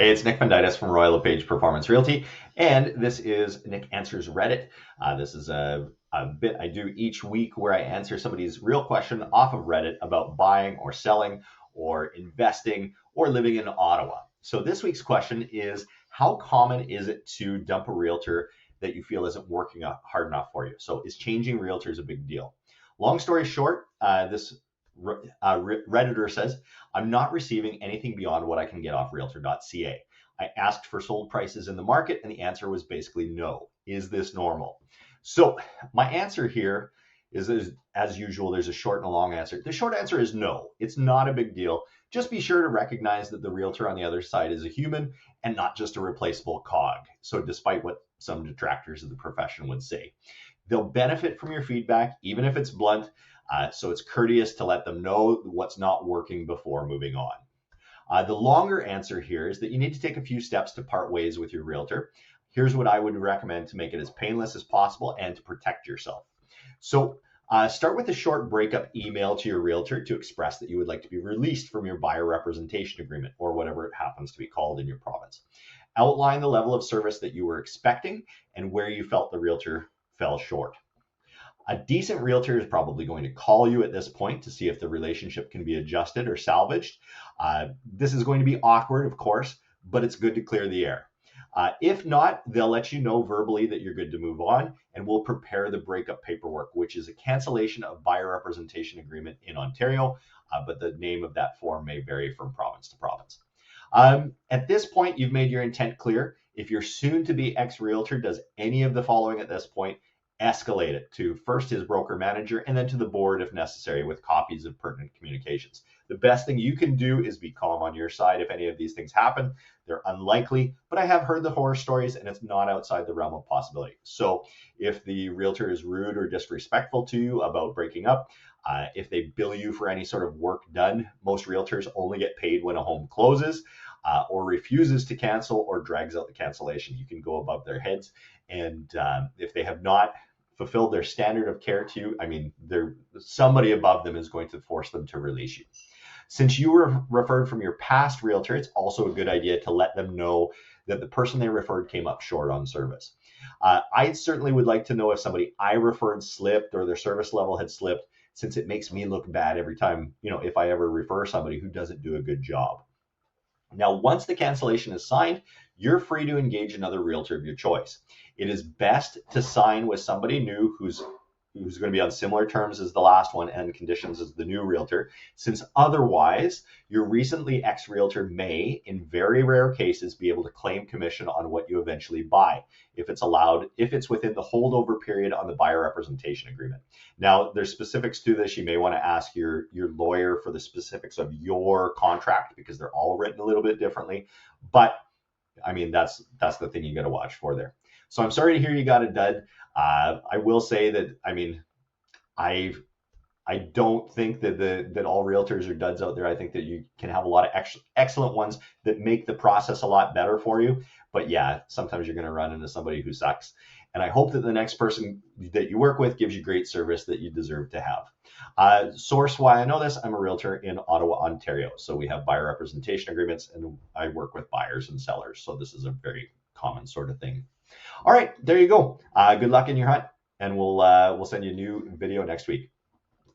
Hey, it's Nick Fundytus from Royal LePage Performance Realty, and this is Nick Answers Reddit. This is a bit I do each week where I answer somebody's real question off of Reddit about buying or selling or investing or living in Ottawa. So this week's question is, how common is it to dump a realtor that you feel isn't working out hard enough for you? So is changing realtors a big deal? Long story short, this Redditor says, I'm not receiving anything beyond what I can get off Realtor.ca. I asked for sold prices in the market, and the answer was basically no. Is this normal? So my answer here is, as usual, there's a short and a long answer. The short answer is no. It's not a big deal. Just be sure to recognize that the realtor on the other side is a human and not just a replaceable cog. So despite what some detractors of the profession would say, they'll benefit from your feedback, even if it's blunt. So it's courteous to let them know what's not working before moving on. The longer answer here is that you need to take a few steps to part ways with your realtor. Here's what I would recommend to make it as painless as possible and to protect yourself. So start with a short breakup email to your realtor to express that you would like to be released from your buyer representation agreement, or whatever it happens to be called in your province. Outline the level of service that you were expecting and where you felt the realtor fell short. A decent realtor is probably going to call you at this point to see if the relationship can be adjusted or salvaged. This is going to be awkward, of course, but it's good to clear the air. If not, they'll let you know verbally that you're good to move on, and we'll prepare the breakup paperwork, which is a cancellation of buyer representation agreement in Ontario, but the name of that form may vary from province to province. At this point, you've made your intent clear. If your soon-to-be ex-realtor does any of the following at this point, escalate it to first his broker manager and then to the board if necessary with copies of pertinent communications. The best thing you can do is be calm on your side if any of these things happen. They're unlikely, but I have heard the horror stories and it's not outside the realm of possibility. So if the realtor is rude or disrespectful to you about breaking up, if they bill you for any sort of work done, most realtors only get paid when a home closes or refuses to cancel or drags out the cancellation. You can go above their heads. And if they have not fulfilled their standard of care to you, I mean, somebody above them is going to force them to release you. Since you were referred from your past realtor, it's also a good idea to let them know that the person they referred came up short on service. I certainly would like to know if somebody I referred slipped or their service level had slipped, since it makes me look bad every time, if I ever refer somebody who doesn't do a good job. Now, once the cancellation is signed, you're free to engage another realtor of your choice. It is best to sign with somebody new who's going to be on similar terms as the last one and conditions as the new realtor, since otherwise your recently ex-realtor may, in very rare cases, be able to claim commission on what you eventually buy, if it's within the holdover period on the buyer representation agreement. Now, there's specifics to this. You may want to ask your lawyer for the specifics of your contract because they're all written a little bit differently. But I mean, that's the thing you got to watch for there. So I'm sorry to hear you got a dud. I will say that, I mean, I don't think that all realtors are duds out there. I think that you can have a lot of excellent ones that make the process a lot better for you. But yeah, sometimes you're going to run into somebody who sucks. And I hope that the next person that you work with gives you great service that you deserve to have. Source why I know this, I'm a realtor in Ottawa, Ontario. So we have buyer representation agreements and I work with buyers and sellers. So this is a very common sort of thing. All right, there you go. Good luck in your hunt, and we'll send you a new video next week.